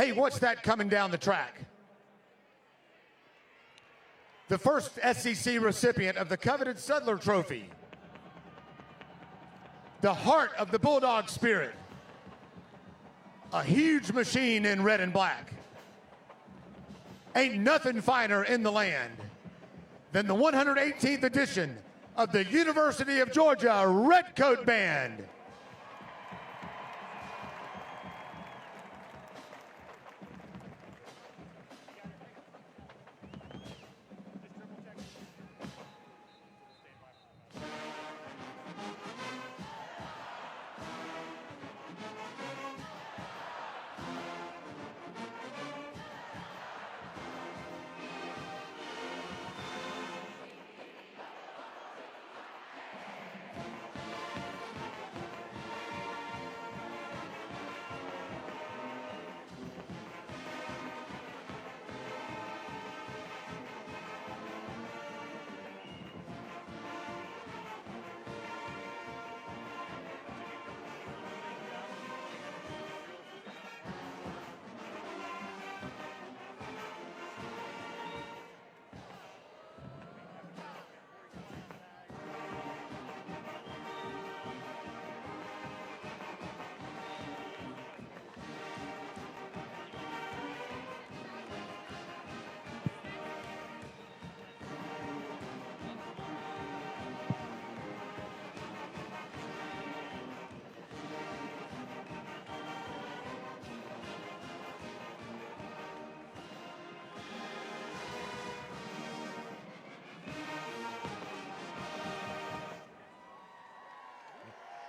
Hey, what's that coming down the track? The first SEC recipient of the coveted Sudler Trophy. The heart of the Bulldog spirit. A huge machine in red and black. Ain't nothing finer in the land than the 118th edition of the University of Georgia Redcoat Band.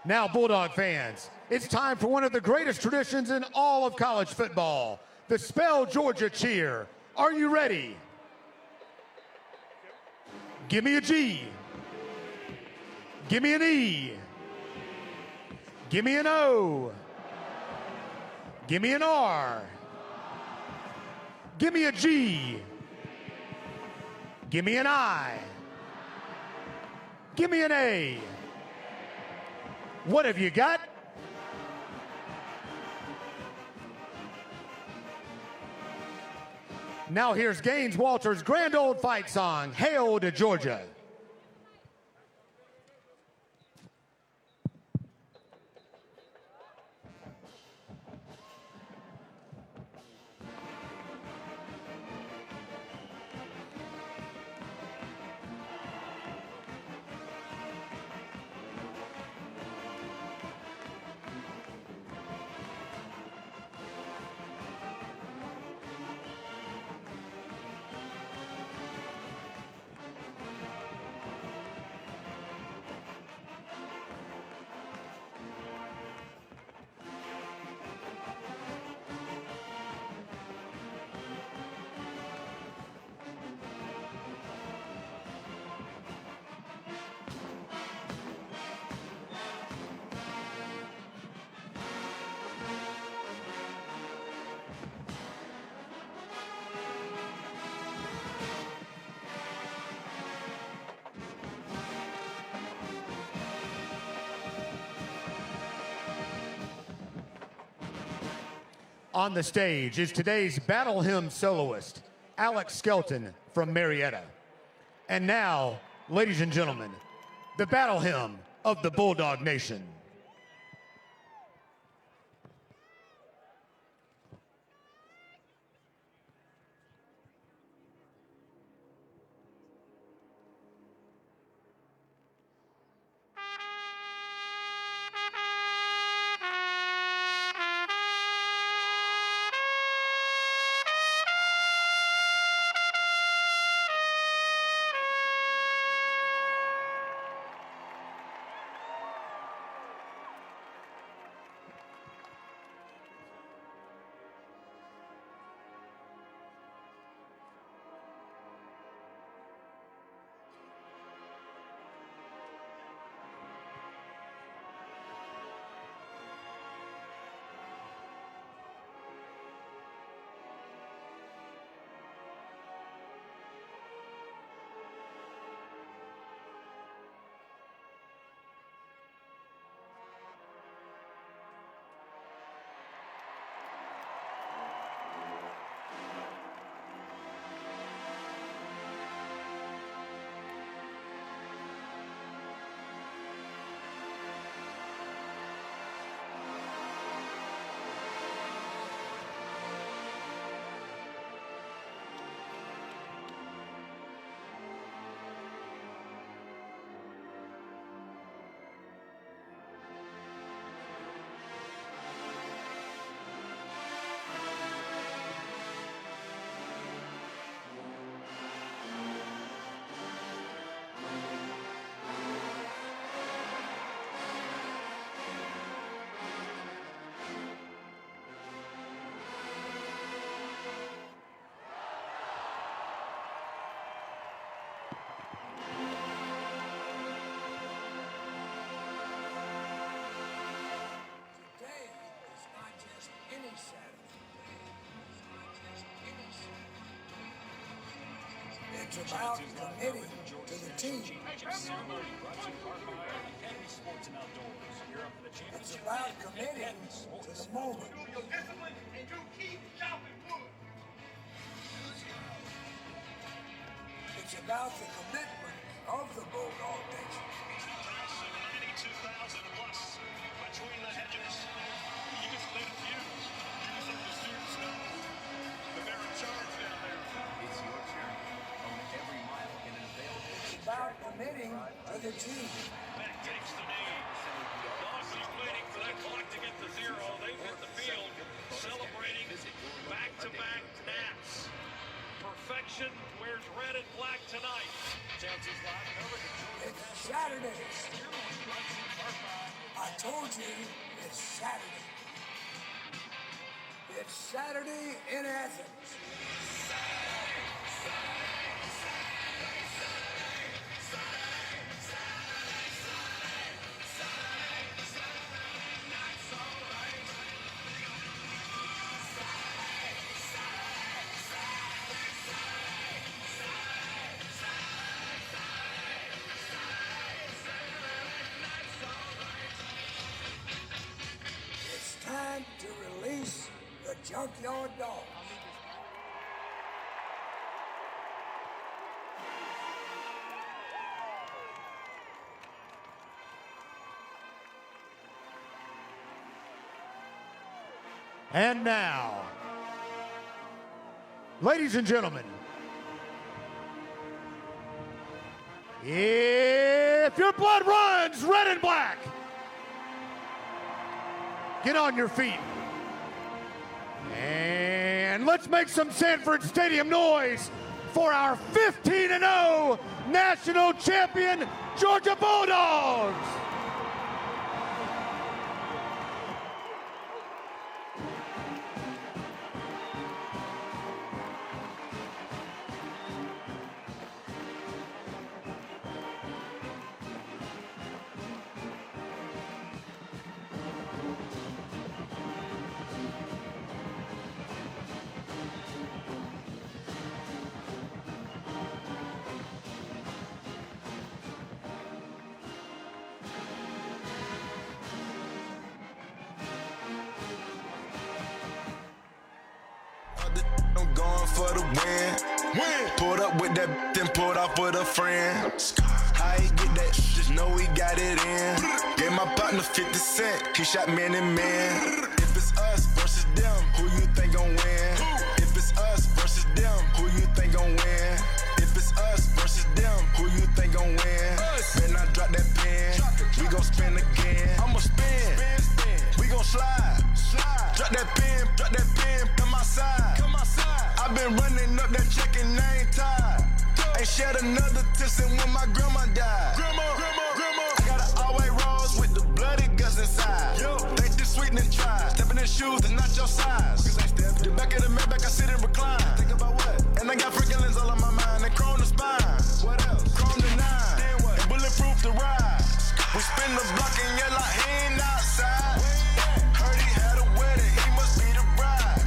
Now, Bulldog fans, it's time for one of the greatest traditions in all of college football, the Spell Georgia cheer. Are you ready? Give me a G. Give me an E. Give me an O. Give me an R. Give me a G. Give me an I. Give me an A. What have you got? Now here's Gaines Walter's grand old fight song, Hail to Georgia. On the stage is today's battle hymn soloist, Alex Skelton from Marietta. And now, ladies and gentlemen, the battle hymn of the Bulldog Nation. It's about committing to the team. It's about committing to the moment. It's about the commitment of the Bulldog Nation. 92,000 plus between the hedges. You just lit a fuse. You just let the students know that they're in charge down there. It's your turn. Own every mile in an available. It's about committing to the team. Beck takes the knee. Dogs are waiting for that clock to get to zero. They've hit the field celebrating back-to-back nats. Perfection wears red and black tonight. It's Saturday. I told you it's Saturday. It's Saturday in Athens. It's time to release the Junkyard Dog. And now, ladies and gentlemen, if your blood runs red and black, get on your feet. And let's make some Sanford Stadium noise for our 15-0 national champion, Georgia Bulldogs. I'm going for the win. Pulled up with that, then pulled off with a friend. How he get that? Just know he got it in. Gave my partner 50 cents. He shot man and man. If it's us versus them, who you think gon' win? If it's us versus them, who you think gon' win? If it's us versus them, who you think gon' win? Then I drop that pen. We gon' spin again. I'ma spin. We gon' slide. Drop that pen, come outside. I've been running up that check and I ain't tired. Ain't shed another tear since when my grandma died. Grandma. I got an all-white rose with the bloody guts inside. Think this sweet and try. Stepping in shoes that's not your size. The back of the Maybach, I sit and recline. Think about what? And I got freaking lens all on my mind. And chrome the spine. What else? Chrome the 9. And bulletproof the ride. We spin the block and yell like he ain't outside. Heard he had a wedding, he must be the bride.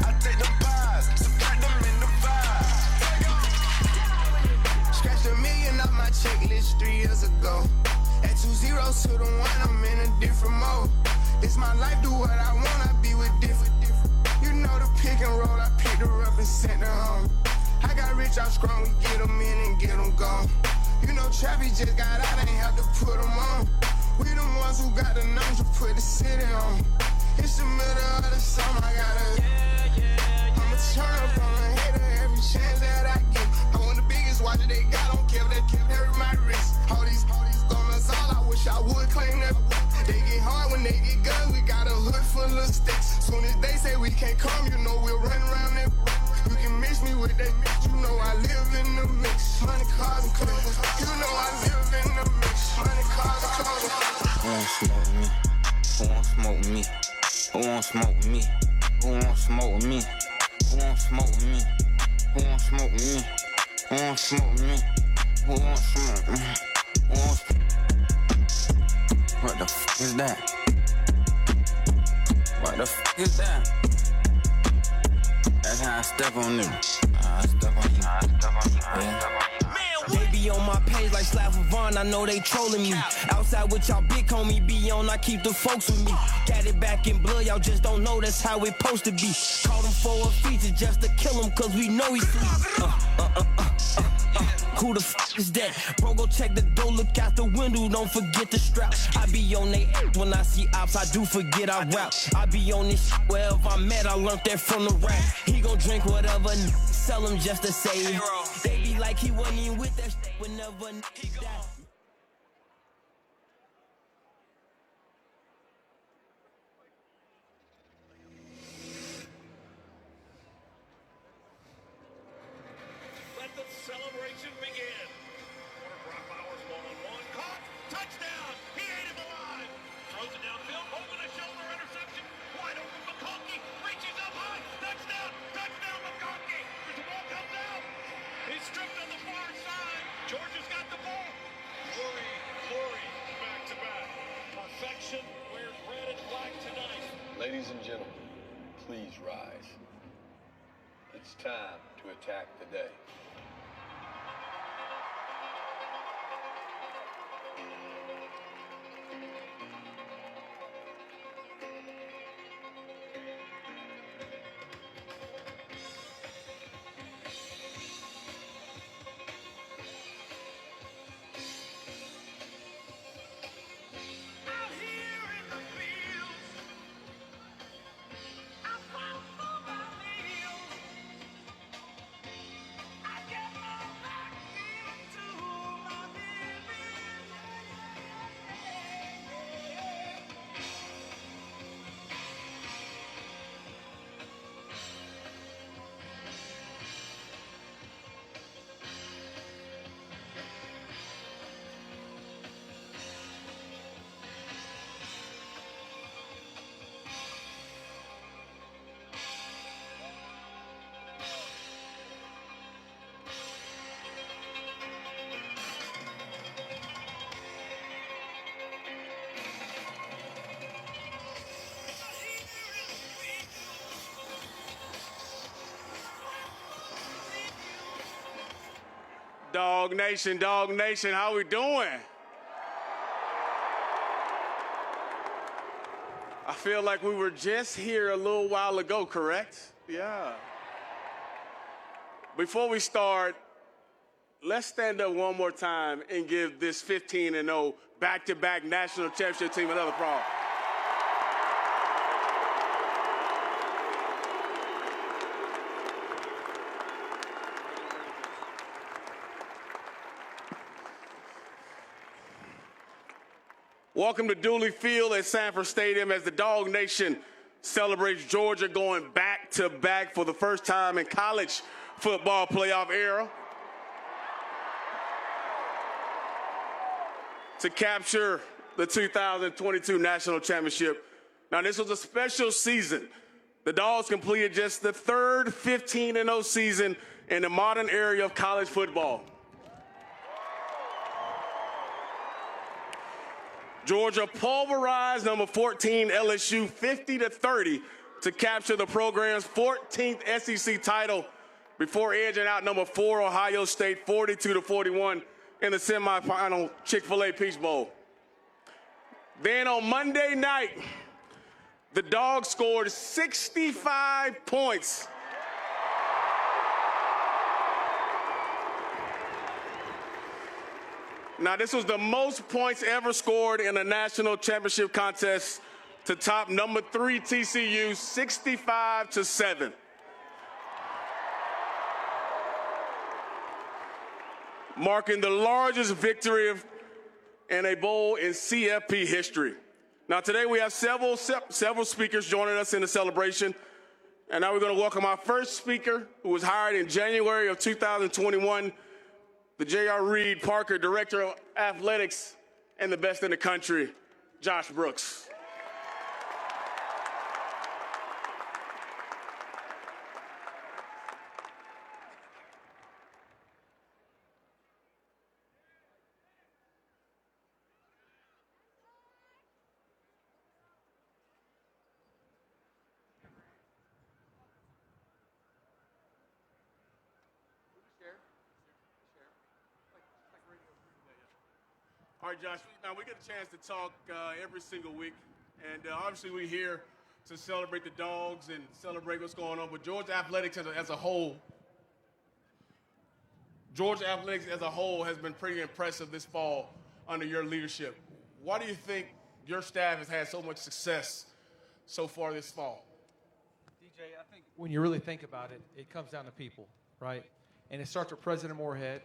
I take them pies, subtract them in the vibe. Scratched $1 million off my checklist 3 years ago. At 2 zeros to the 1, I'm in a different mode. It's my life, do what I want, I be with different. You know the pick and roll, I picked her up and sent her home. I got rich, I'm strong, we get them in and get them gone. You know Trappy just got out, ain't have to put them on. We the ones who got the numbers to put the city on. It's the middle of the summer, I gotta I'ma turn up on a hater every chance that I get. I want the biggest watch that they got, don't care if they carry my wrist. All these donuts, all I wish I would claim that. They get hard when they get guns, we got a hood full of sticks. Soon as they say we can't come, you know we'll run around that. You can mix me with that mix, you know I live in the mix. Money, cars, and clothes, you know I live in the mix. Money, cars, and clothes. Who won't smoke with me? Who won't smoke with me? Who won't smoke with me? Who won't smoke with me? Who won't smoke with me? Who won't smoke with me? Who won't smoke with me? Who won't smoke with me? Who won't smoke? What the f is that? What the f is that? That's how I step on them. I step on They be on my page like Slap Vaughn, I know they trolling me. Outside with y'all big homie be on, I keep the folks with me. Got it back in blood, y'all just don't know that's how it supposed to be. Called him for a feature just to kill him cause we know he's sweet. Who the f is that? Bro, go check the door, look out the window, don't forget the strap. I be on they when I see ops, I do forget I rap. I be on this shit wherever I'm at, I learned that from the rap. He gon' drink whatever, sell him just to save. They be like he wasn't even with that shit whenever he died. Let the celebration begin. Corner Brock Bowers, 1-on-1. Caught. Touchdown. He ate him alive. Throws it downfield. Over the shoulder interception. Wide open. McConkey reaches up high. Touchdown. Touchdown, McConkey. The ball comes out. He's stripped on the far side. Georgia's got the ball. Glory, back to back. Perfection wears red and black tonight. Ladies and gentlemen, please rise. It's time to attack the day. Out here in the fields, I fight for my meals. I get my back into my living. DawgNation, how we doing? I feel like we were just here a little while ago, correct? Yeah. Before we start, let's stand up one more time and give this 15-0 back-to-back national championship team another applause. Welcome to Dooley Field at Sanford Stadium as the DawgNation celebrates Georgia going back-to-back for the first time in college football playoff era to capture the 2022 national championship. Now, this was a special season. The Dogs completed just the third 15-0 season in the modern era of college football. Georgia pulverized number 14 LSU 50-30 to capture the program's 14th SEC title before edging out number 4 Ohio State 42-41 in the semifinal Chick-fil-A Peach Bowl. Then on Monday night, the Dogs scored 65 points. Now, this was the most points ever scored in a national championship contest to top number 3 TCU 65-7. Marking the largest victory in a bowl in CFP history. Now, today we have several speakers joining us in the celebration. And now we're going to welcome our first speaker, who was hired in January of 2021, the J.R. Reed Parker Director of Athletics and the best in the country, Josh Brooks. All right, Josh, now we get a chance to talk every single week, and obviously we're here to celebrate the Dogs and celebrate what's going on, but Georgia Athletics as a whole has been pretty impressive this fall under your leadership. Why do you think your staff has had so much success so far this fall? DJ, I think when you really think about it, it comes down to people, right? And it starts with President Moorhead,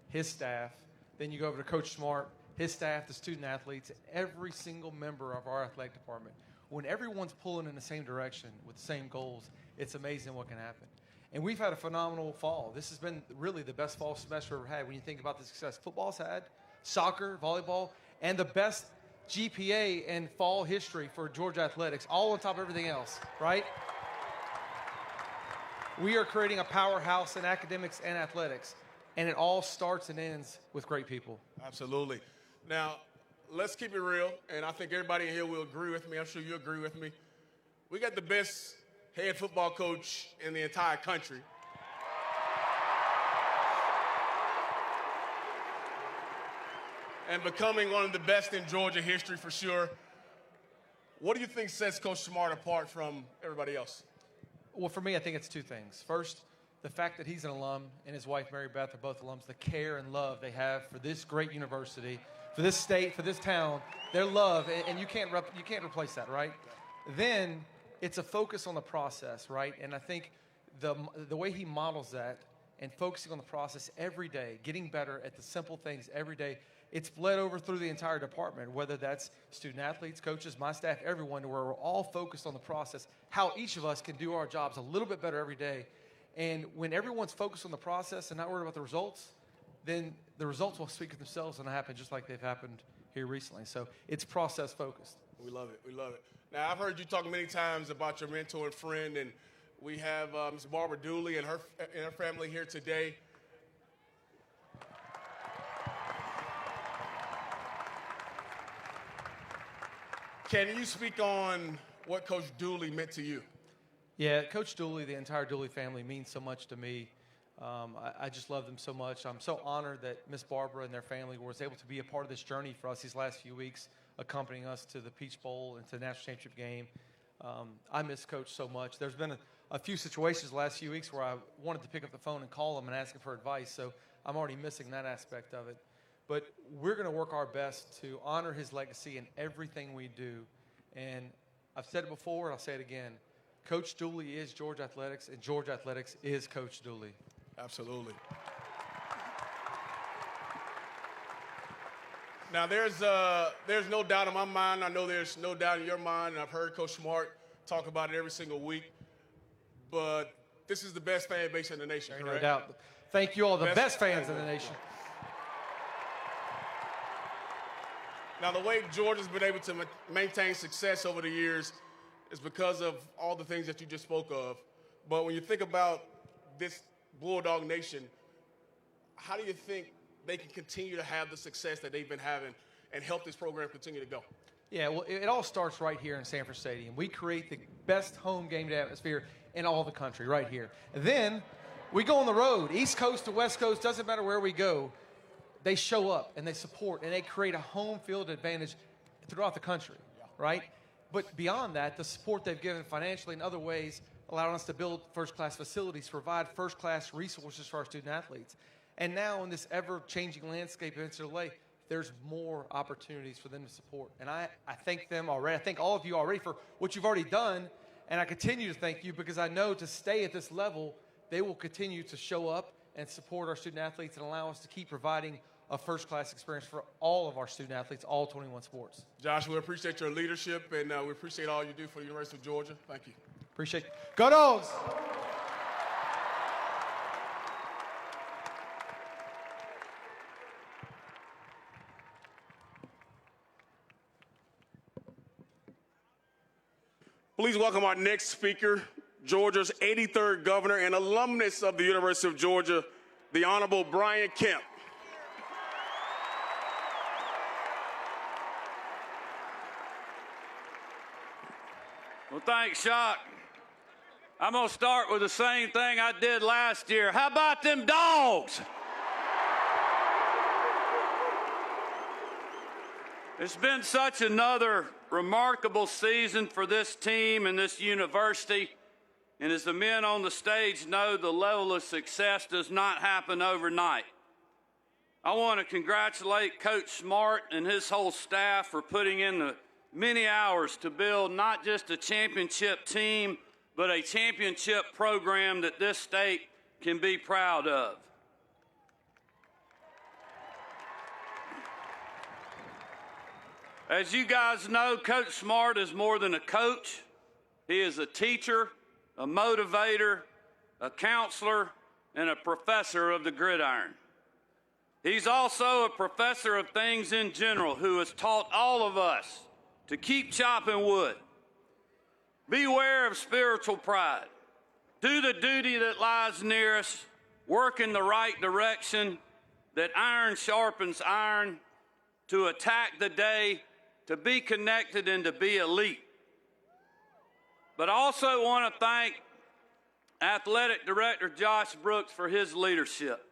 his staff, then you go over to Coach Smart, his staff, the student athletes, every single member of our athletic department. When everyone's pulling in the same direction with the same goals, it's amazing what can happen. And we've had a phenomenal fall. This has been really the best fall semester we've ever had when you think about the success football's had, soccer, volleyball, and the best GPA in fall history for Georgia Athletics, all on top of everything else, right? We are creating a powerhouse in academics and athletics, and it all starts and ends with great people. Absolutely. Now, let's keep it real, and I think everybody in here will agree with me. I'm sure you agree with me. We got the best head football coach in the entire country. And becoming one of the best in Georgia history for sure. What do you think sets Coach Smart apart from everybody else? Well, for me, I think it's two things. First, the fact that he's an alum and his wife, Mary Beth, are both alums, the care and love they have for this great university, for this state, for this town, their love, and you can't replace that, right? Then it's a focus on the process, right? And I think the way he models that and focusing on the process every day, getting better at the simple things every day, it's bled over through the entire department, whether that's student athletes, coaches, my staff, everyone, where we're all focused on the process, how each of us can do our jobs a little bit better every day. And when everyone's focused on the process and not worried about the results, then the results will speak for themselves and happen just like they've happened here recently. So it's process focused. We love it. We love it. Now, I've heard you talk many times about your mentor and friend, and we have Ms. Barbara Dooley and her family here today. Can you speak on what Coach Dooley meant to you? Yeah, Coach Dooley, the entire Dooley family means so much to me. I just love them so much. I'm so honored that Miss Barbara and their family was able to be a part of this journey for us these last few weeks, accompanying us to the Peach Bowl and to the National Championship game. I miss Coach so much. There's been a few situations the last few weeks where I wanted to pick up the phone and call him and ask him for advice, so I'm already missing that aspect of it. But we're going to work our best to honor his legacy in everything we do. And I've said it before, and I'll say it again. Coach Dooley is Georgia Athletics, and Georgia Athletics is Coach Dooley. Absolutely. Now, there's no doubt in my mind. I know there's no doubt in your mind, and I've heard Coach Smart talk about it every single week. But this is the best fan base in the nation, correct? No doubt. Thank you all, the best fans in the nation. Now, the way Georgia's been able to maintain success over the years is because of all the things that you just spoke of. But when you think about this Bulldog Nation, how do you think they can continue to have the success that they've been having and help this program continue to go? Yeah, well, it all starts right here in Sanford Stadium. We create the best home game day atmosphere in all the country right here. And then we go on the road, East Coast to West Coast, doesn't matter where we go. They show up and they support and they create a home field advantage throughout the country, right? But beyond that, the support they've given financially and other ways, allowing us to build first-class facilities, provide first-class resources for our student athletes. And now in this ever-changing landscape of NCAA, there's more opportunities for them to support. And I thank them already. I thank all of you already for what you've already done. And I continue to thank you because I know to stay at this level, they will continue to show up and support our student athletes and allow us to keep providing a first-class experience for all of our student athletes, all 21 sports. Josh, we appreciate your leadership, and we appreciate all you do for the University of Georgia. Thank you. Appreciate it. Go Dogs! Please welcome our next speaker, Georgia's 83rd governor and alumnus of the University of Georgia, the Honorable Brian Kemp. Well, thanks, Shock. I'm going to start with the same thing I did last year. How about them Dogs? It's been such another remarkable season for this team and this university. And as the men on the stage know, the level of success does not happen overnight. I want to congratulate Coach Smart and his whole staff for putting in the many hours to build not just a championship team, but a championship program that this state can be proud of. As you guys know, Coach Smart is more than a coach. He is a teacher, a motivator, a counselor, and a professor of the gridiron. He's also a professor of things in general who has taught all of us to keep chopping wood. Beware of spiritual pride. Do the duty that lies near us. Work in the right direction, that iron sharpens iron, to attack the day, to be connected and to be elite. But I also want to thank Athletic Director Josh Brooks for his leadership,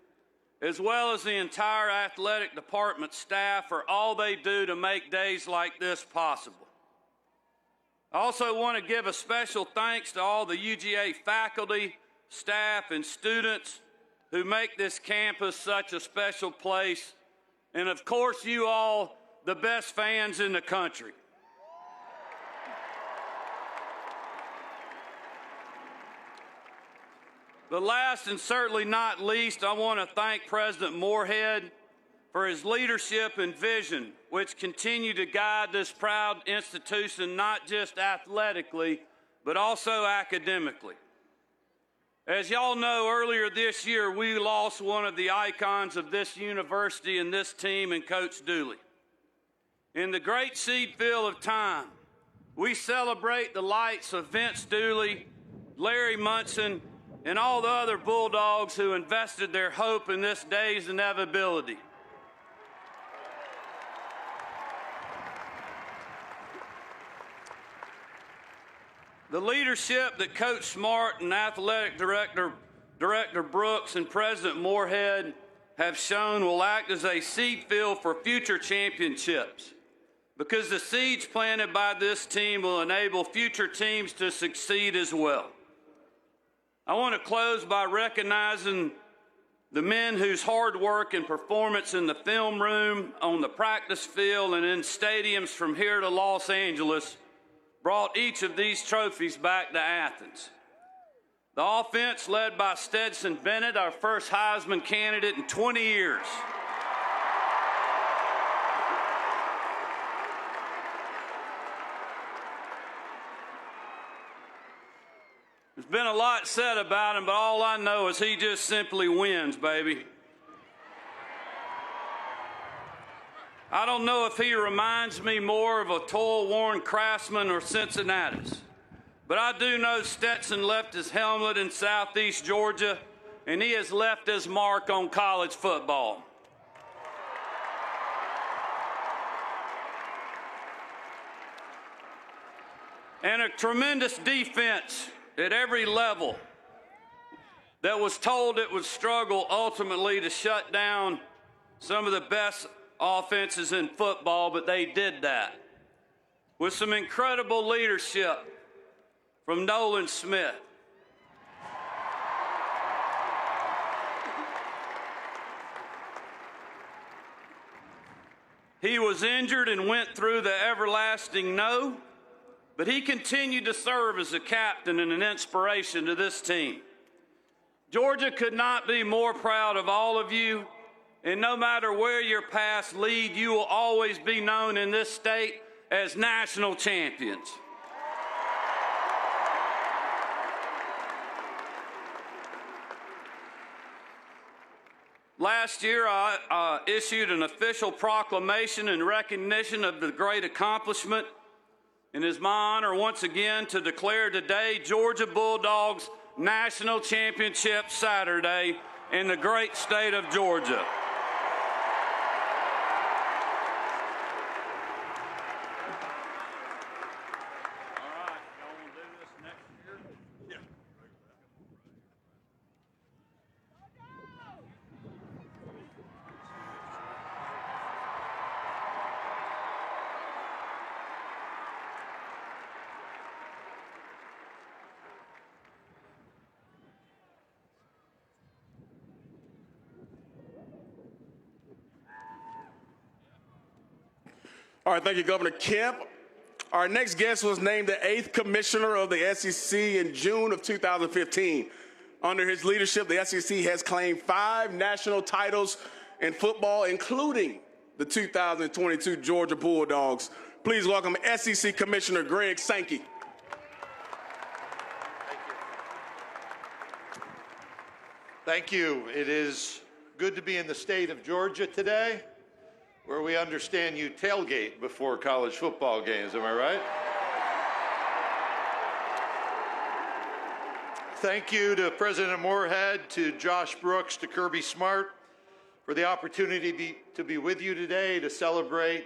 as well as the entire athletic department staff for all they do to make days like this possible. I also want to give a special thanks to all the UGA faculty, staff, and students who make this campus such a special place, and of course you all, the best fans in the country. But last and certainly not least, I want to thank President Moorhead for his leadership and vision, which continue to guide this proud institution not just athletically, but also academically. As y'all know, earlier this year, we lost one of the icons of this university and this team in Coach Dooley. In the great seed field of time, we celebrate the lights of Vince Dooley, Larry Munson, and all the other Bulldogs who invested their hope in this day's inevitability. The leadership that Coach Smart and Athletic Director Brooks and President Moorhead have shown will act as a seed field for future championships, because the seeds planted by this team will enable future teams to succeed as well. I want to close by recognizing the men whose hard work and performance in the film room, on the practice field, and in stadiums from here to Los Angeles brought each of these trophies back to Athens. The offense led by Stetson Bennett, our first Heisman candidate in 20 years. There's been a lot said about him, but all I know is he just simply wins, baby. I don't know if he reminds me more of a toil-worn Craftsman or Cincinnatus, but I do know Stetson left his helmet in Southeast Georgia, and he has left his mark on college football. And a tremendous defense at every level that was told it would struggle ultimately to shut down some of the best offenses in football, but they did that with some incredible leadership from Nolan Smith. He was injured and went through the everlasting no, but he continued to serve as a captain and an inspiration to this team. Georgia could not be more proud of all of you, and no matter where your paths lead, you will always be known in this state as national champions. Last year, I issued an official proclamation in recognition of the great accomplishment, and it's my honor once again to declare today Georgia Bulldogs National Championship Saturday in the great state of Georgia. All right, thank you, Governor Kemp. Our next guest was named the 8th commissioner of the SEC in June of 2015. Under his leadership, the SEC has claimed 5 national titles in football, including the 2022 Georgia Bulldogs. Please welcome SEC Commissioner Greg Sankey. Thank you. It is good to be in the state of Georgia today, where we understand you tailgate before college football games. Am I right? Thank you to President Moorhead, to Josh Brooks, to Kirby Smart for the opportunity to be with you today to celebrate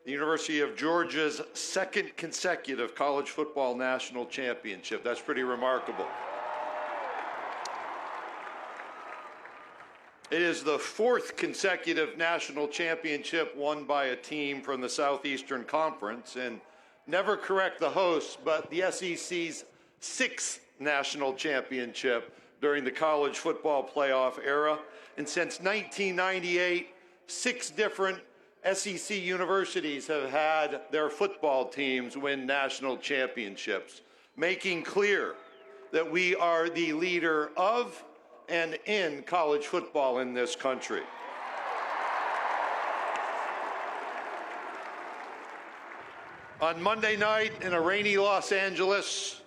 the University of Georgia's 2nd consecutive college football national championship. That's pretty remarkable. It is the 4th consecutive national championship won by a team from the Southeastern Conference, and never correct the hosts, but the SEC's 6th national championship during the college football playoff era. And since 1998, 6 different SEC universities have had their football teams win national championships, making clear that we are the leader of and in college football in this country. On Monday night in a rainy Los Angeles,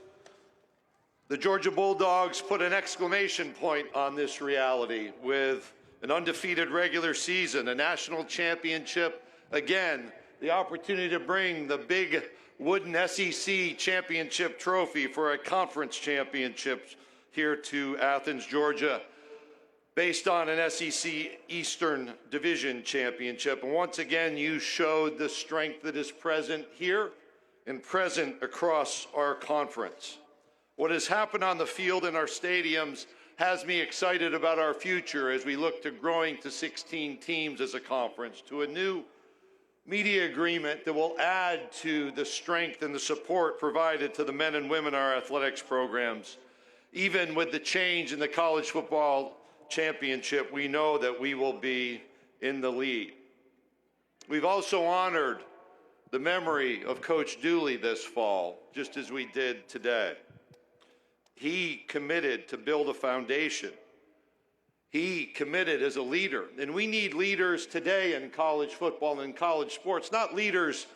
the Georgia Bulldogs put an exclamation point on this reality with an undefeated regular season, a national championship, again, the opportunity to bring the big wooden SEC championship trophy for a conference championship here to Athens, Georgia, based on an SEC Eastern Division championship. And once again, you showed the strength that is present here and present across our conference. What has happened on the field in our stadiums has me excited about our future as we look to growing to 16 teams as a conference, to a new media agreement that will add to the strength and the support provided to the men and women in our athletics programs. Even with the change in the college football championship, we know that we will be in the lead. We've also honored the memory of Coach Dooley this fall, just as we did today. He committed to build a foundation. He committed as a leader. And we need leaders today in college football and college sports, not leaders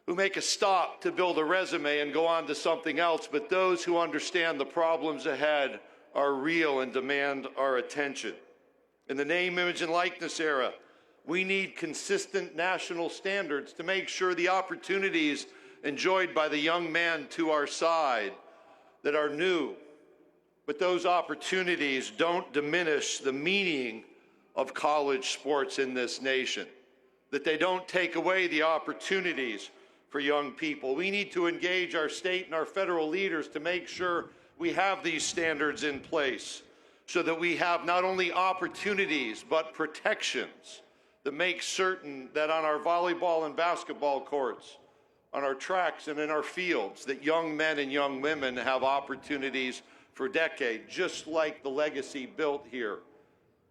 who make a stop to build a resume and go on to something else, but those who understand the problems ahead are real and demand our attention. In the name, image, and likeness era, we need consistent national standards to make sure the opportunities enjoyed by the young man to our side that are new, but those opportunities don't diminish the meaning of college sports in this nation, that they don't take away the opportunities for young people. We need to engage our state and our federal leaders to make sure we have these standards in place so that we have not only opportunities but protections that make certain that on our volleyball and basketball courts, on our tracks and in our fields, that young men and young women have opportunities for decades, just like the legacy built here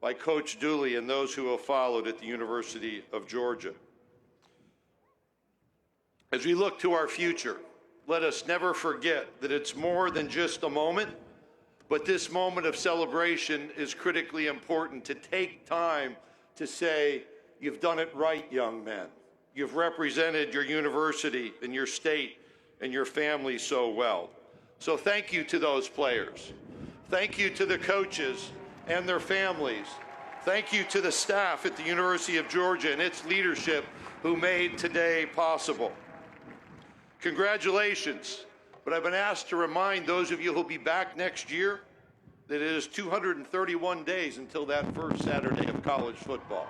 by Coach Dooley and those who have followed at the University of Georgia. As we look to our future, let us never forget that it's more than just a moment, but this moment of celebration is critically important to take time to say, you've done it right, young men. You've represented your university and your state and your family so well. So thank you to those players. Thank you to the coaches and their families. Thank you to the staff at the University of Georgia and its leadership who made today possible. Congratulations, but I've been asked to remind those of you who'll be back next year that it is 231 days until that first Saturday of college football.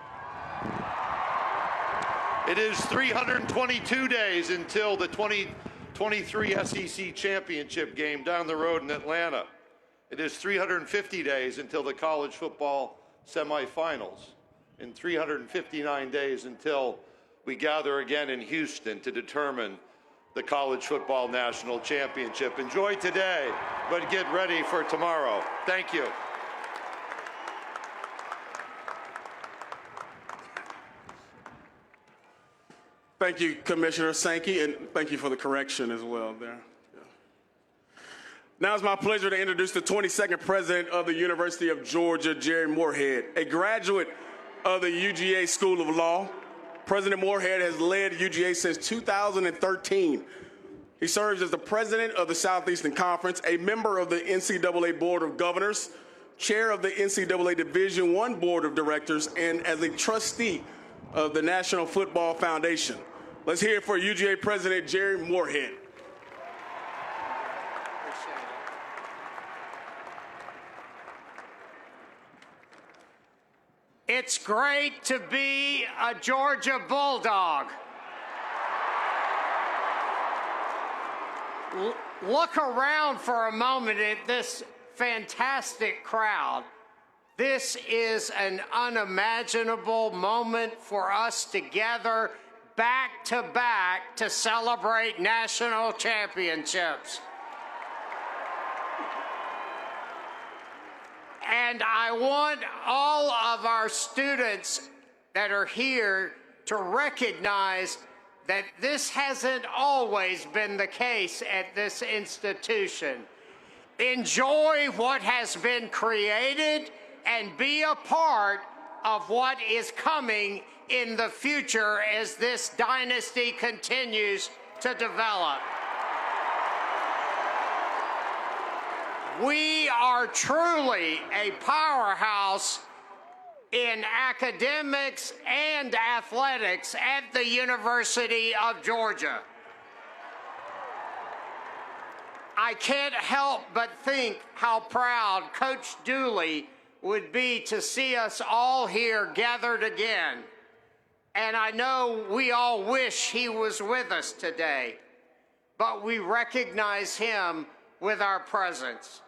It is 322 days until the 2023 SEC championship game down the road in Atlanta. It is 350 days until the college football semifinals, and 359 days until we gather again in Houston to determine the college football national championship. Enjoy today, but get ready for tomorrow. Thank you. Thank you, Commissioner Sankey, and thank you for the correction as well there. Now it's my pleasure to introduce the 22nd President of the University of Georgia, Jerry Moorhead, a graduate of the UGA School of Law. President Moorhead has led UGA since 2013. He serves as the president of the Southeastern Conference, a member of the NCAA Board of Governors, chair of the NCAA Division I Board of Directors, and as a trustee of the National Football Foundation. Let's hear it for UGA President Jerry Moorhead. It's great to be a Georgia Bulldog. Look around for a moment at this fantastic crowd. This is an unimaginable moment for us to gather back to back to celebrate national championships. And I want all of our students that are here to recognize that this hasn't always been the case at this institution. Enjoy what has been created and be a part of what is coming in the future as this dynasty continues to develop. We are truly a powerhouse in academics and athletics at the University of Georgia. I can't help but think how proud Coach Dooley would be to see us all here gathered again. And I know we all wish he was with us today, but we recognize him with our presence.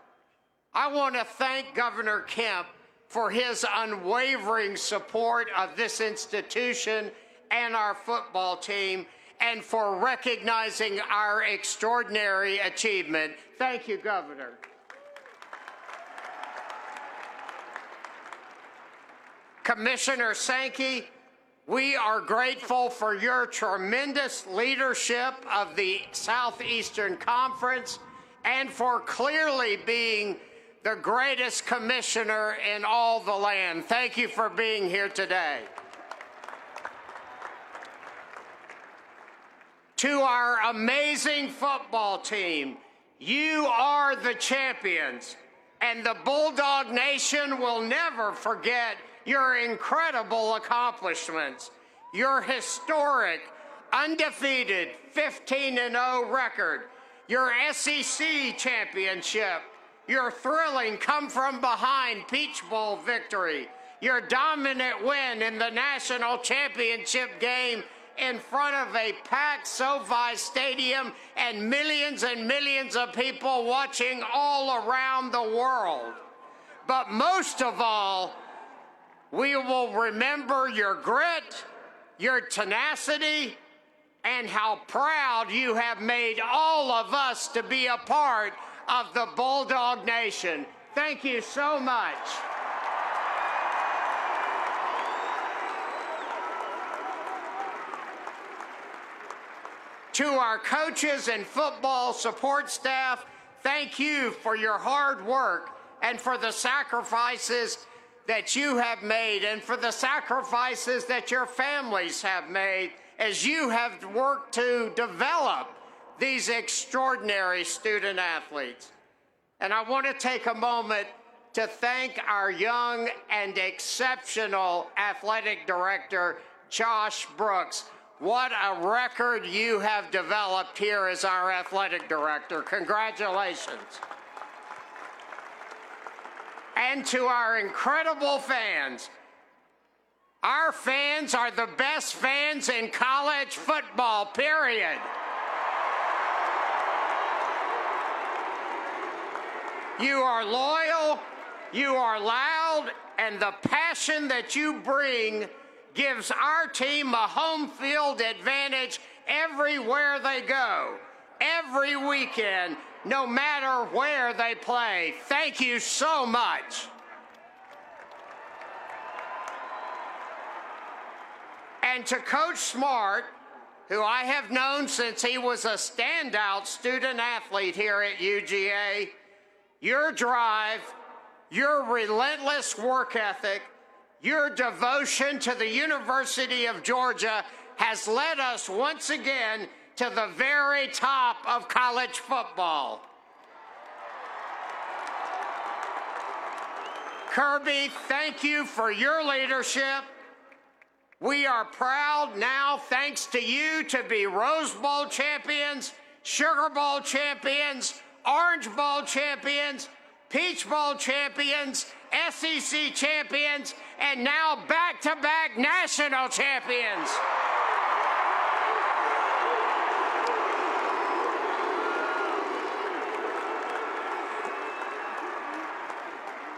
I want to thank Governor Kemp for his unwavering support of this institution and our football team, and for recognizing our extraordinary achievement. Thank you, Governor. Commissioner Sankey, we are grateful for your tremendous leadership of the Southeastern Conference and for clearly being the greatest commissioner in all the land. Thank you for being here today. To our amazing football team, you are the champions, and the Bulldog Nation will never forget your incredible accomplishments, your historic, undefeated 15-0 record, your SEC championship, your thrilling come-from-behind Peach Bowl victory, your dominant win in the national championship game in front of a packed SoFi Stadium and millions of people watching all around the world. But most of all, we will remember your grit, your tenacity, and how proud you have made all of us to be a part of the Bulldog Nation. Thank you so much. To our coaches and football support staff, thank you for your hard work and for the sacrifices that you have made and for the sacrifices that your families have made as you have worked to develop these extraordinary student athletes. And I want to take a moment to thank our young and exceptional athletic director, Josh Brooks. What a record you have developed here as our athletic director. Congratulations. And to our incredible fans, our fans are the best fans in college football, period. You are loyal, you are loud, and the passion that you bring gives our team a home field advantage everywhere they go, every weekend, no matter where they play. Thank you so much. And to Coach Smart, who I have known since he was a standout student athlete here at UGA, your drive, your relentless work ethic, your devotion to the University of Georgia has led us once again to the very top of college football. Kirby, thank you for your leadership. We are proud now, thanks to you, to be Rose Bowl champions, Sugar Bowl champions, Orange Bowl champions, Peach Bowl champions, SEC champions, and now back-to-back national champions.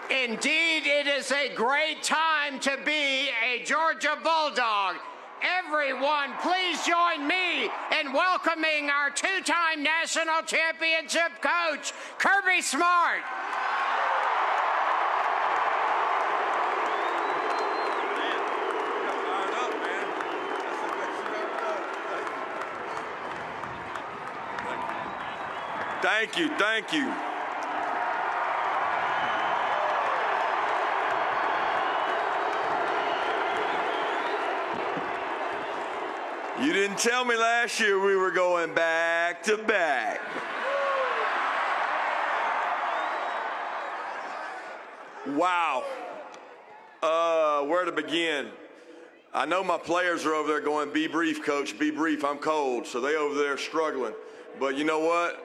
Indeed, it is a great time to be a Georgia Bulldog. Everyone, please join me in welcoming our two-time national championship coach, Kirby Smart. Thank you, thank you. You didn't tell me last year we were going back to back. Wow. Where to begin? I know my players are over there going, be brief, coach, be brief, I'm cold. So they over there struggling. But you know what?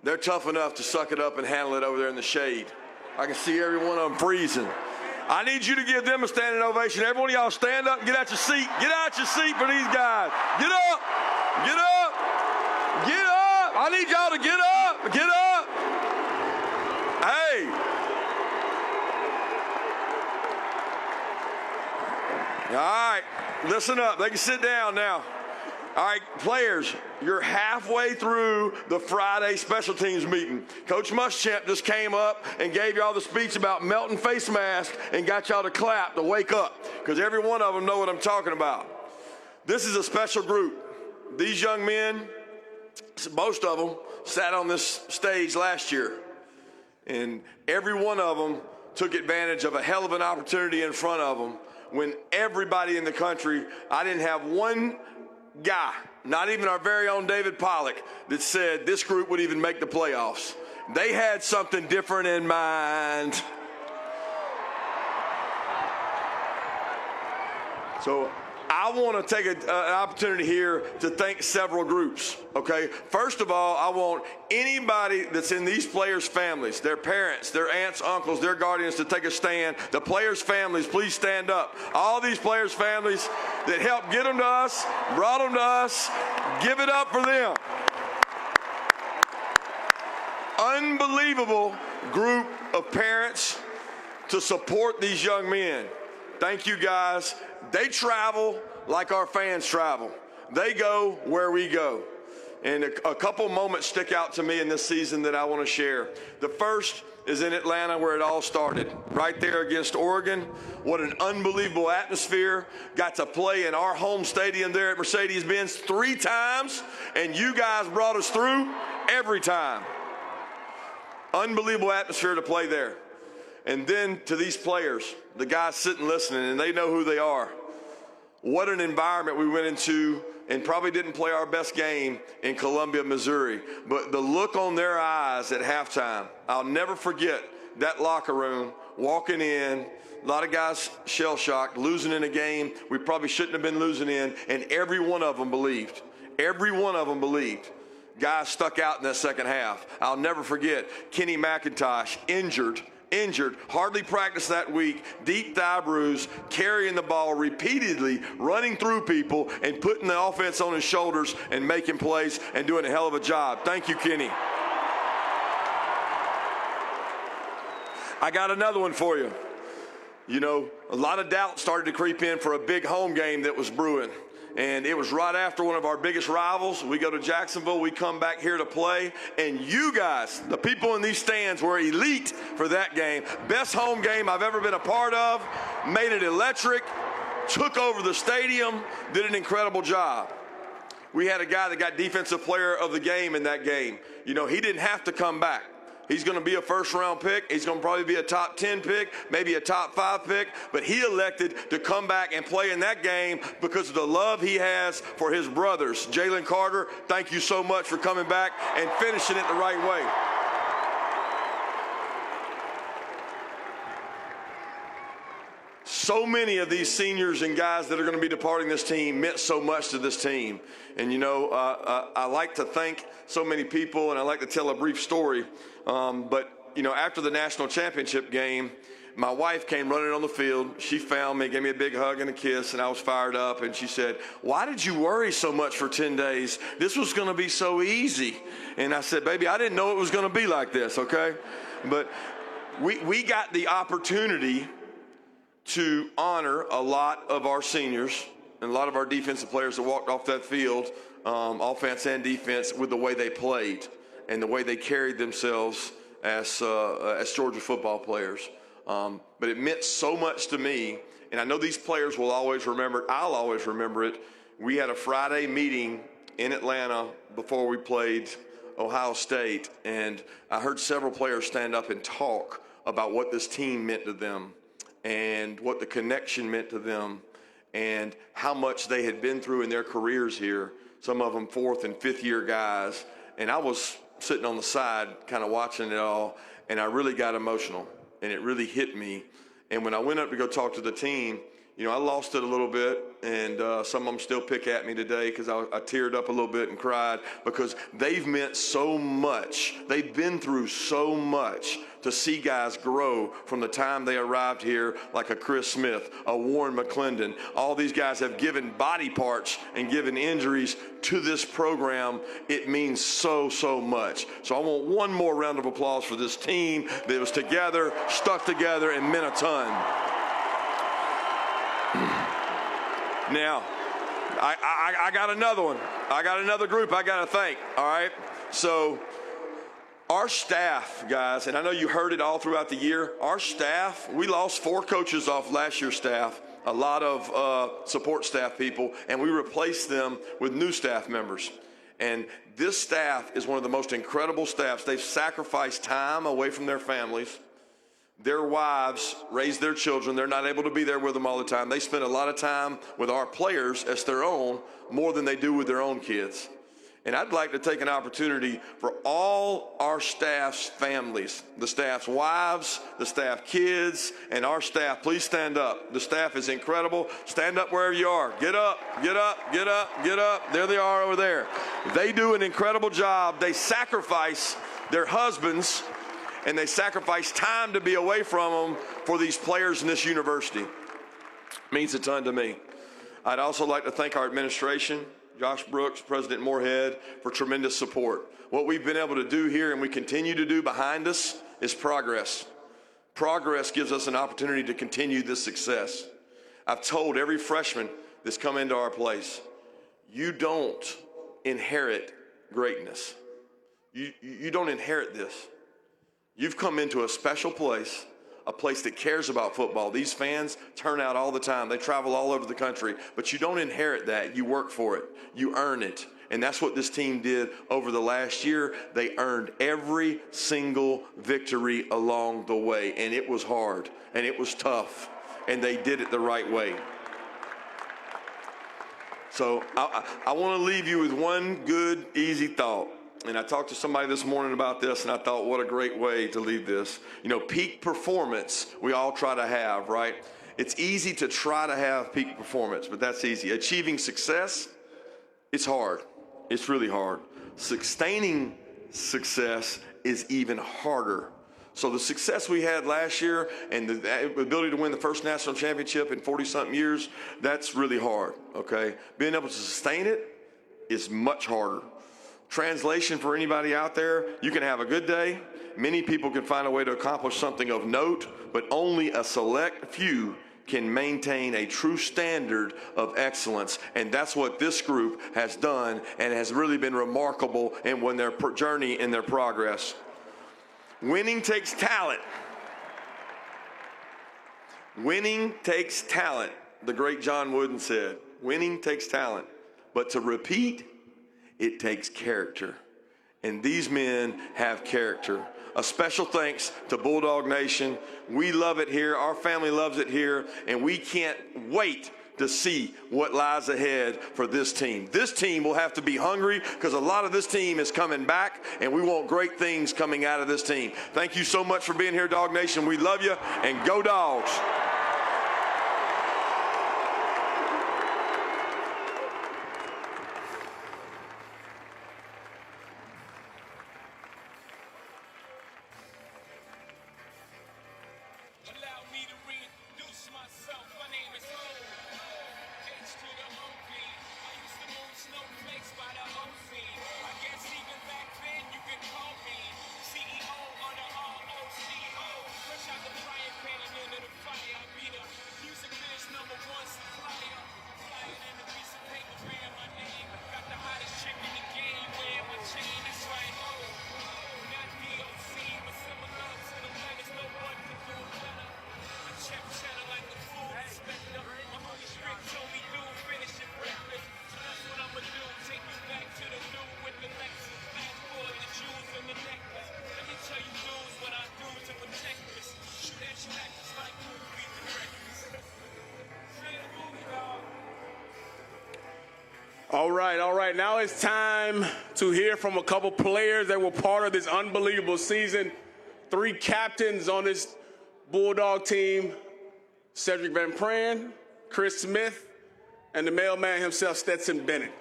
They're tough enough to suck it up and handle it over there in the shade. I can see every one of them freezing. I need you to give them a standing ovation. Every one of y'all stand up and get out your seat. Get out your seat for these guys. Get up. Get up. Get up. I need y'all to get up. Get up. Hey. All right. Listen up. They can sit down now. All right, players, you're halfway through the Friday special teams meeting. Coach Muschamp just came up and gave y'all the speech about melting face mask and got y'all to clap to wake up, because every one of them know what I'm talking about. This is a special group. These young men, most of them, sat on this stage last year, and every one of them took advantage of a hell of an opportunity in front of them when everybody in the country, I didn't have one guy, not even our very own David Pollock, that said this group would even make the playoffs. They had something different in mind. So I want to take an opportunity here to thank several groups, okay? First of all, I want anybody that's in these players' families, their parents, their aunts, uncles, their guardians, to take a stand. The players' families, please stand up. All these players' families that helped get them to us, brought them to us, give it up for them. Unbelievable group of parents to support these young men. Thank you, guys. They travel like our fans travel. They go where we go. And a couple moments stick out to me in this season that I want to share. The first is in Atlanta, where it all started, right there against Oregon. What an unbelievable atmosphere. Got to play in our home stadium there at Mercedes-Benz 3 times, and you guys brought us through every time. Unbelievable atmosphere to play there. And then to these players, the guys sitting listening, and they know who they are. What an environment we went into, and probably didn't play our best game in Columbia, Missouri. But the look on their eyes at halftime, I'll never forget that locker room, walking in, a lot of guys shell-shocked, losing in a game we probably shouldn't have been losing in, and every one of them believed. Every one of them believed. Guys stuck out in that second half. I'll never forget Kenny McIntosh, injured, hardly practiced that week, deep thigh bruise, carrying the ball repeatedly, running through people and putting the offense on his shoulders and making plays and doing a hell of a job. Thank you, Kenny. I got another one for you. You know, a lot of doubt started to creep in for a big home game that was brewing. And it was right after one of our biggest rivals. We go to Jacksonville, we come back here to play, and you guys, the people in these stands, were elite for that game. Best home game I've ever been a part of, made it electric, took over the stadium, did an incredible job. We had a guy that got defensive player of the game in that game. You know, he didn't have to come back. He's going to be a first-round pick. He's going to probably be a top 10 pick, maybe a top 5 pick. But he elected to come back and play in that game because of the love he has for his brothers. Jalen Carter, thank you so much for coming back and finishing it the right way. So many of these seniors and guys that are going to be departing this team meant so much to this team. And, you know, I like to thank so many people, and I like to tell a brief story. But, you know, after the national championship game, my wife came running on the field. She found me, gave me a big hug and a kiss, and I was fired up. And she said, "Why did you worry so much for 10 days? This was going to be so easy." And I said, "Baby, I didn't know it was going to be like this, okay?" But we got the opportunity to honor a lot of our seniors and a lot of our defensive players that walked off that field, offense and defense, with the way they played and the way they carried themselves as Georgia football players. But it meant so much to me, and I know these players will always remember it. I'll always remember it. We had a Friday meeting in Atlanta before we played Ohio State, and I heard several players stand up and talk about what this team meant to them and what the connection meant to them and how much they had been through in their careers here, some of them 4th and 5th year guys. And I was sitting on the side kind of watching it all, and I really got emotional, and it really hit me. And when I went up to go talk to the team, you know, I lost it a little bit, and some of them still pick at me today because I teared up a little bit and cried because they've meant so much. They've been through so much to see guys grow from the time they arrived here, like a Chris Smith, a Warren McClendon. All these guys have given body parts and given injuries to this program. It means so, so much. So I want one more round of applause for this team that was together, stuck together, and meant a ton. Now, I got another one. I got another group I got to thank, all right? So our staff, guys, and I know you heard it all throughout the year, our staff, we lost 4 coaches off last year's staff, a lot of support staff people, and we replaced them with new staff members. And this staff is one of the most incredible staffs. They've sacrificed time away from their families. Their wives raise their children. They're not able to be there with them all the time. They spend a lot of time with our players as their own, more than they do with their own kids. And I'd like to take an opportunity for all our staff's families, the staff's wives, the staff kids, and our staff. Please stand up. The staff is incredible. Stand up wherever you are. Get up, get up, get up, get up. There they are over there. They do an incredible job. They sacrifice their husbands, and they sacrifice time to be away from them for these players in this university. It means a ton to me. I'd also like to thank our administration, Josh Brooks, President Moorhead, for tremendous support. What we've been able to do here and we continue to do behind us is progress. Progress gives us an opportunity to continue this success. I've told every freshman that's come into our place, you don't inherit greatness. You don't inherit this. You've come into a special place, a place that cares about football. These fans turn out all the time. They travel all over the country. But you don't inherit that. You work for it. You earn it. And that's what this team did over the last year. They earned every single victory along the way. And it was hard. And it was tough. And they did it the right way. So I want to leave you with one good, easy thought. And I talked to somebody this morning about this, and I thought, what a great way to leave this. You know, peak performance, we all try to have, right? It's easy to try to have peak performance, but that's easy. Achieving success, it's hard. It's really hard. Sustaining success is even harder. So the success we had last year and the ability to win the first national championship in 40-something years, that's really hard, okay? Being able to sustain it is much harder. Translation for anybody out there, you can have a good day. Many people can find a way to accomplish something of note, but only a select few can maintain a true standard of excellence. And that's what this group has done and has really been remarkable in their journey and their progress. Winning takes talent. Winning takes talent. The great John Wooden said, winning takes talent. But to repeat it takes character. And these men have character. A special thanks to Bulldog Nation. We love it here. Our family loves it here. And we can't wait to see what lies ahead for this team. This team will have to be hungry because a lot of this team is coming back, and we want great things coming out of this team. Thank you so much for being here, Dog Nation. We love you, and go Dogs. All right. Now it's time to hear from a couple players that were part of this unbelievable season. 3 captains on this Bulldog team: Cedric Van Pran, Chris Smith, and the mailman himself, Stetson Bennett.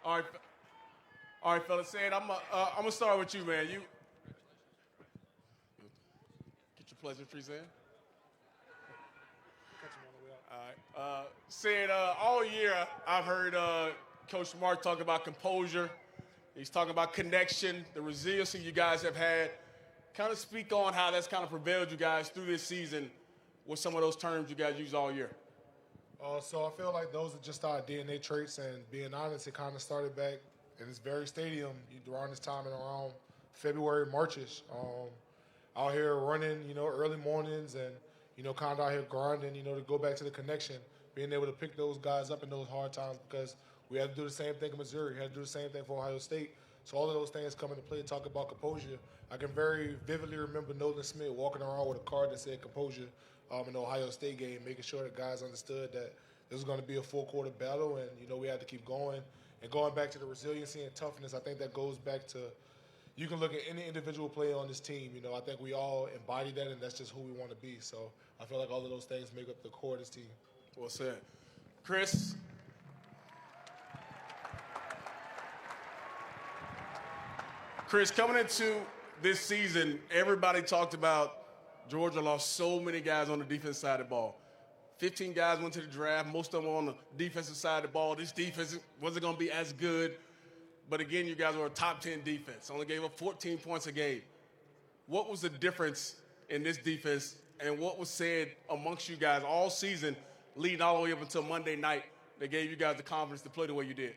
All right, fellas. Sid, I'm gonna start with you, man. You get your pleasantries in. All right. Sid, all year I've heard Coach Mark talk about composure. He's talking about connection, the resiliency you guys have had. Kind of speak on how that's kind of prevailed you guys through this season with some of those terms you guys use all year. So I feel like those are just our DNA traits, and being honest, it kind of started back in this very stadium around this time and around February, Marchish. Out here running, early mornings and, kind of out here grinding, to go back to the connection, being able to pick those guys up in those hard times because we had to do the same thing in Missouri. We had to do the same thing for Ohio State. So all of those things come into play. Talk about composure. I can very vividly remember Nolan Smith walking around with a card that said composure in the Ohio State game, making sure that guys understood that this was going to be a full-quarter battle, and, we had to keep going. And going back to the resiliency and toughness, I think that goes back to you can look at any individual player on this team. I think we all embody that, and that's just who we want to be. So I feel like all of those things make up the core of this team. Well said. Chris? Chris, coming into this season, everybody talked about Georgia lost so many guys on the defensive side of the ball. 15 guys went to the draft, most of them on the defensive side of the ball. This defense wasn't going to be as good. But again, you guys were a top 10 defense. Only gave up 14 points a game. What was the difference in this defense, and what was said amongst you guys all season, leading all the way up until Monday night, that gave you guys the confidence to play the way you did?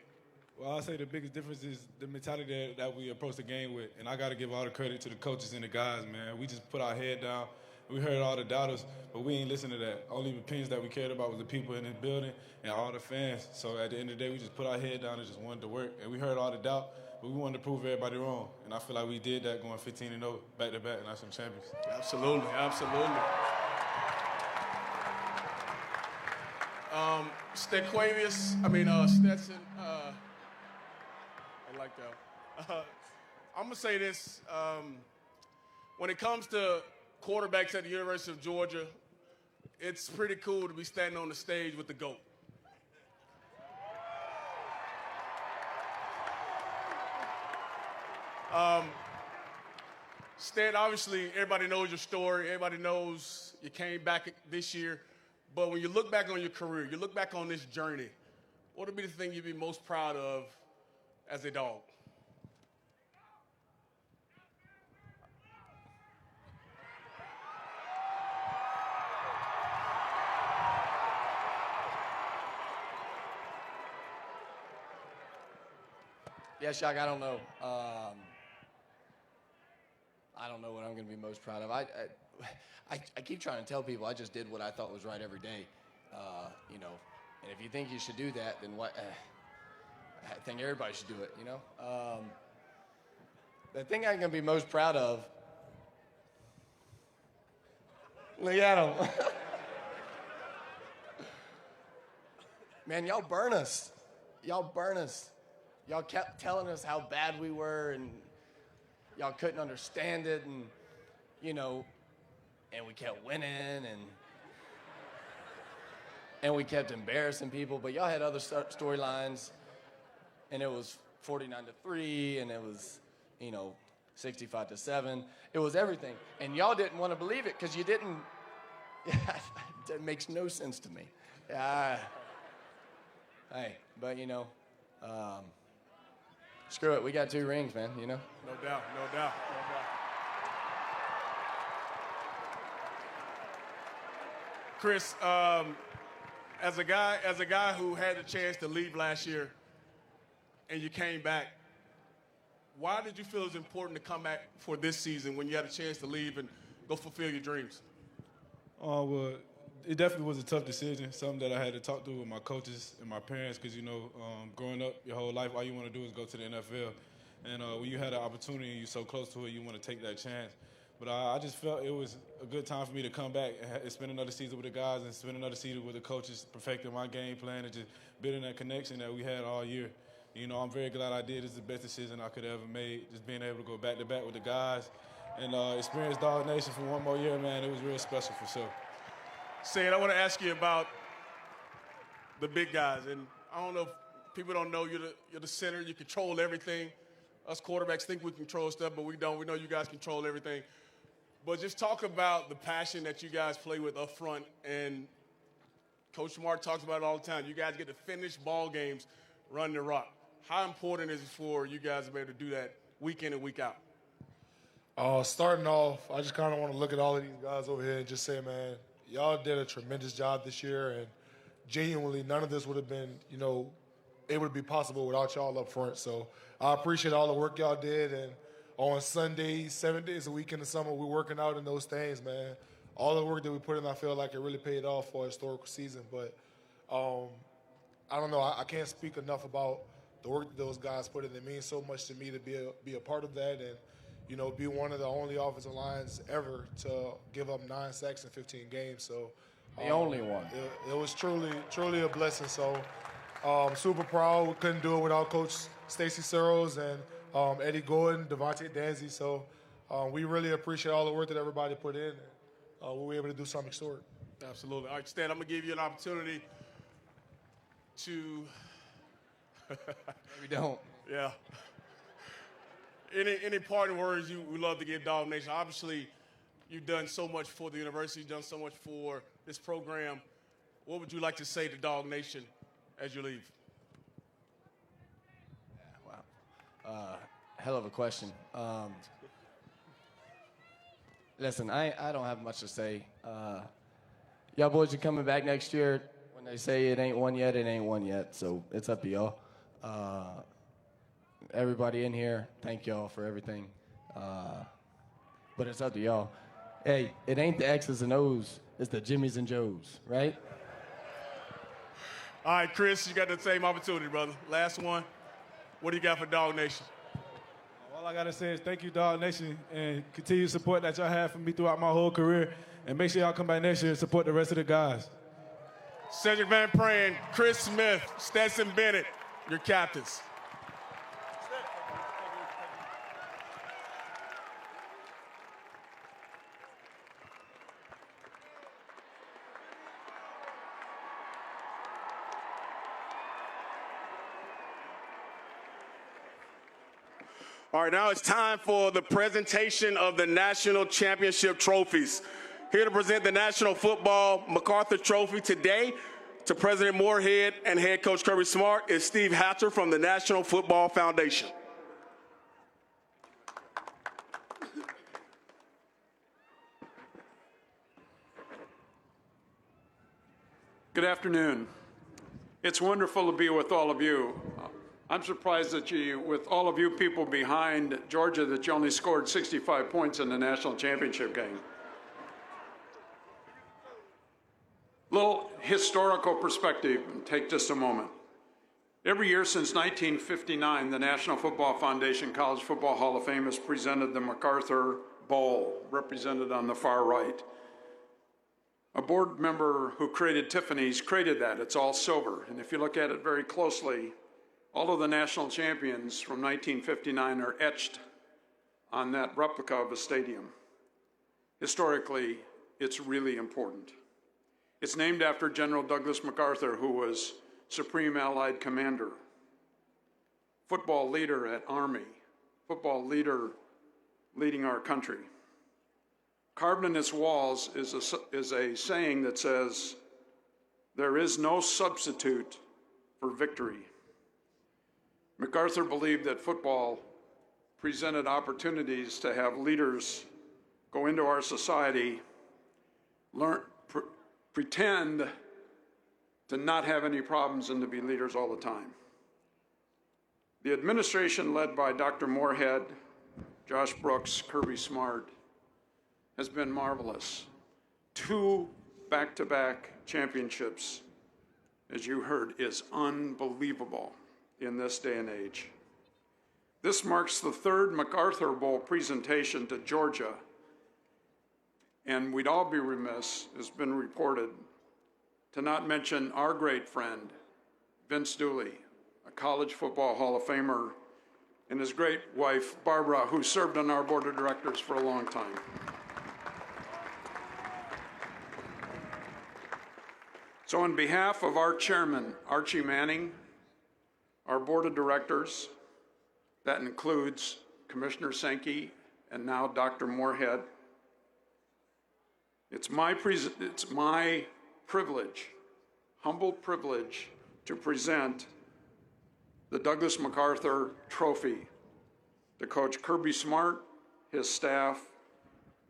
Well, I'll say the biggest difference is the mentality that we approach the game with. And I got to give all the credit to the coaches and the guys, man. We just put our head down. We heard all the doubters, but we ain't listened to that. Only opinions that we cared about was the people in the building and all the fans. So at the end of the day, we just put our head down and just wanted to work. And we heard all the doubt, but we wanted to prove everybody wrong. And I feel like we did that going 15-0 back-to-back national champions. Absolutely. Stetson, I like that. I'm going to say this. When it comes to quarterbacks at the University of Georgia, it's pretty cool to be standing on the stage with the GOAT. Stan, obviously, everybody knows your story. Everybody knows you came back this year. But when you look back on your career, you look back on this journey, what would be the thing you'd be most proud of as a Dog? Yeah, Shock, I don't know. I don't know what I'm going to be most proud of. I keep trying to tell people I just did what I thought was right every day, you know. And if you think you should do that, then what? I think everybody should do it, you know. The thing I'm gonna be most proud of. Look at him. Man, y'all burn us. Y'all burn us. Y'all kept telling us how bad we were, and y'all couldn't understand it, and you know. And we kept winning, and we kept embarrassing people. But y'all had other storylines, and it was 49-3, and it was, you know, 65-7. It was everything, and y'all didn't want to believe it because you didn't. It makes no sense to me. Hey, but you know, screw it. We got 2 rings, man. You know. No doubt. No doubt. Chris, as a guy who had the chance to leave last year, and you came back, why did you feel it was important to come back for this season when you had a chance to leave and go fulfill your dreams? Well, it definitely was a tough decision, something that I had to talk through with my coaches and my parents, because, you know, growing up your whole life, all you want to do is go to the NFL. And when you had an opportunity and you're so close to it, you want to take that chance. But I just felt it was a good time for me to come back and spend another season with the guys and spend another season with the coaches, perfecting my game plan and just building that connection that we had all year. You know, I'm very glad I did. It's the best decision I could have ever made, just being able to go back-to-back with the guys and experience DawgNation for one more year, man. It was real special for sure. Sid, I want to ask you about the big guys. And I don't know if people don't know you're the center. You control everything. Us quarterbacks think we control stuff, but we don't. We know you guys control everything. But just talk about the passion that you guys play with up front. And Coach Mark talks about it all the time. You guys get to finish ball games running the rock. How important is it for you guys to be able to do that week in and week out? Starting off, I just kind of want to look at all of these guys over here and just say, man, y'all did a tremendous job this year, and genuinely none of this would have been, you know, able to be possible without y'all up front. So I appreciate all the work y'all did, and on Sundays, 7 days a week in the summer, we're working out in those things, man. All the work that we put in, I feel like it really paid off for a historical season. But I don't know. I can't speak enough about the work that those guys put in. It means so much to me to be a part of that and, you know, be one of the only offensive lines ever to give up 9 sacks in 15 games. So the only one. It was truly a blessing. So super proud. We couldn't do it without Coach Stacy Searles and Eddie Gordon, Devontae Danzy. So we really appreciate all the work that everybody put in. We were able to do something historic. Absolutely. All right, Stan, I'm going to give you an opportunity to we don't. Yeah. Any parting words you would love to give DawgNation? Obviously, you've done so much for the university, you've done so much for this program. What would you like to say to DawgNation as you leave? Wow. Hell of a question. Listen, I don't have much to say. Y'all boys are coming back next year. When they say it ain't one yet, it ain't one yet. So it's up to y'all. Everybody in here, thank y'all for everything. But it's up to y'all. Hey, it ain't the X's and O's, it's the Jimmys and Joes, right? All right, Chris, you got the same opportunity, brother. Last one. What do you got for DawgNation? All I got to say is thank you, DawgNation, and continue support that y'all have for me throughout my whole career. And make sure y'all come back next year and support the rest of the guys. Cedric Van Pran, Chris Smith, Stetson Bennett, your captains. All right, now it's time for the presentation of the national championship trophies. Here to present the National Football MacArthur Trophy today to President Moorhead and head coach Kirby Smart is Steve Hatcher from the National Football Foundation. Good afternoon. It's wonderful to be with all of you. I'm surprised that with all of you people behind Georgia, that you only scored 65 points in the national championship game. Little historical perspective, take just a moment. Every year since 1959, the National Football Foundation College Football Hall of Fame has presented the MacArthur Bowl, represented on the far right. A board member who created Tiffany's created that. It's all silver. And if you look at it very closely, all of the national champions from 1959 are etched on that replica of a stadium. Historically, it's really important. It's named after General Douglas MacArthur, who was Supreme Allied Commander, football leader at Army, football leader leading our country. Carved in its walls is a saying that says, "There is no substitute for victory." MacArthur believed that football presented opportunities to have leaders go into our society, pretend to not have any problems and to be leaders all the time. The administration led by Dr. Moorhead, Josh Brooks, Kirby Smart has been marvelous. 2 back-to-back championships, as you heard, is unbelievable in this day and age. This marks the 3rd MacArthur Bowl presentation to Georgia, and we'd all be remiss, as been reported, to not mention our great friend, Vince Dooley, a college football Hall of Famer, and his great wife, Barbara, who served on our board of directors for a long time. So on behalf of our chairman, Archie Manning, our board of directors, that includes Commissioner Sankey and now Dr. Moorhead, it's my privilege, humble privilege, to present the Douglas MacArthur Trophy to Coach Kirby Smart, his staff,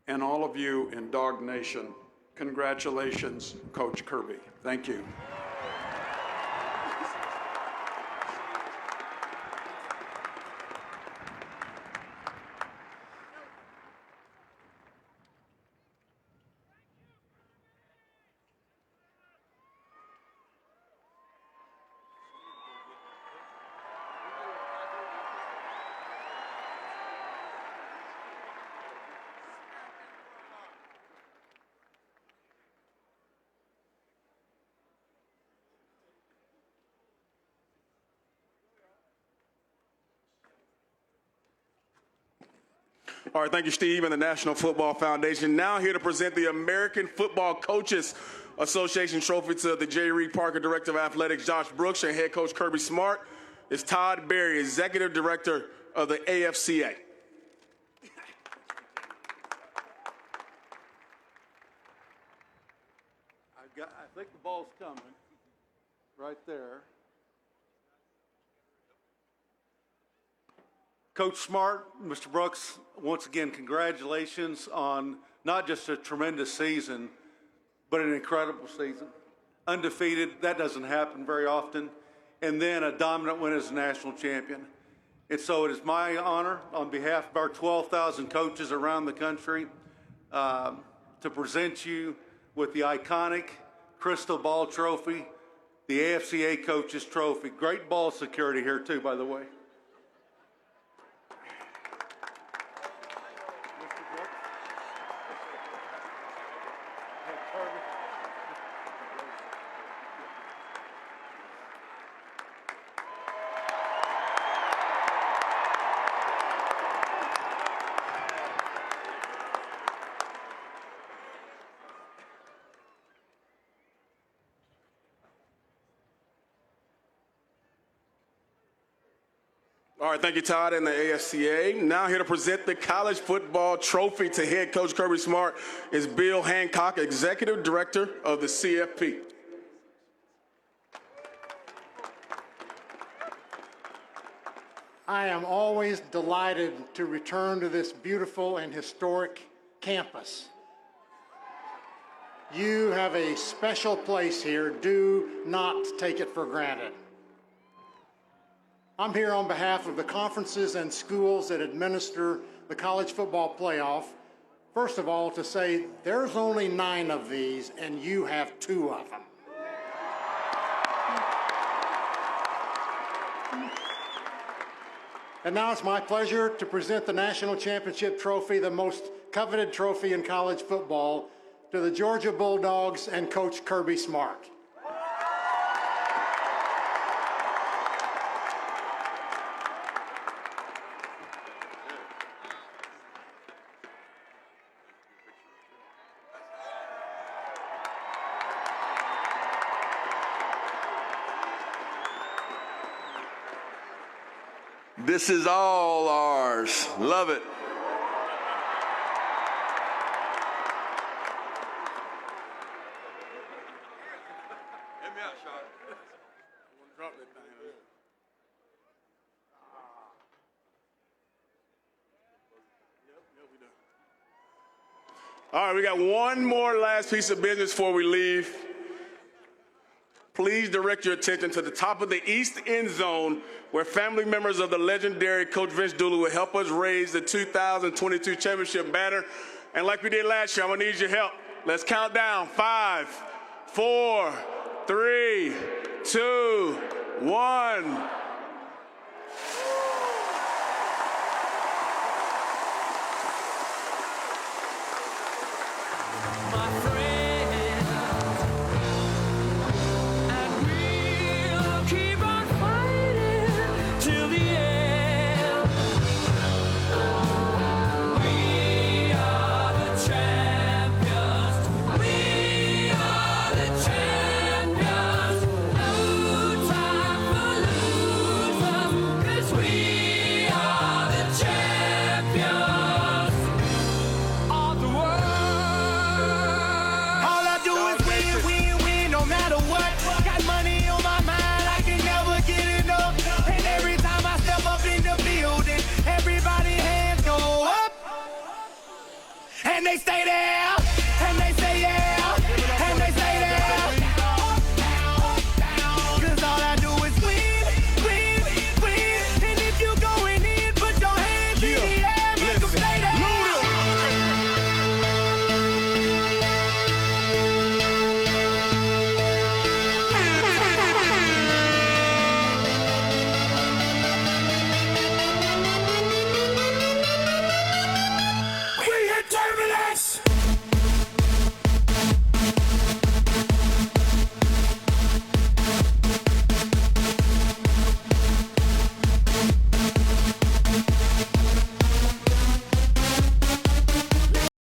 and all of you in DawgNation. Congratulations, Coach Kirby. Thank you. All right, thank you, Steve, and the National Football Foundation. Now here to present the American Football Coaches Association Trophy to the J. Reed Parker Director of Athletics, Josh Brooks, and Head Coach Kirby Smart is Todd Berry, Executive Director of the AFCA. I think the ball's coming right there. Coach Smart, Mr. Brooks, once again, congratulations on not just a tremendous season, but an incredible season. Undefeated, that doesn't happen very often. And then a dominant win as a national champion. And so it is my honor, on behalf of our 12,000 coaches around the country, to present you with the iconic Crystal Ball Trophy, the AFCA Coaches Trophy. Great ball security here, too, by the way. All right, thank you, Todd, and the AFCA. Now here to present the College Football Trophy to Head Coach Kirby Smart is Bill Hancock, Executive Director of the CFP. I am always delighted to return to this beautiful and historic campus. You have a special place here. Do not take it for granted. I'm here on behalf of the conferences and schools that administer the college football playoff First of all, to say there's only 9 of these and you have 2 of them. And now it's my pleasure to present the National Championship Trophy, the most coveted trophy in college football, to the Georgia Bulldogs and Coach Kirby Smart. This is all ours. Love it. Get me out, Sean. Drop that thing. All right, we got one more last piece of business before we leave. Please direct your attention to the top of the east end zone where family members of the legendary Coach Vince Dooley will help us raise the 2022 championship banner. And like we did last year, I'm gonna need your help. Let's count down. 5, 4, 3, 2, 1. They stay there.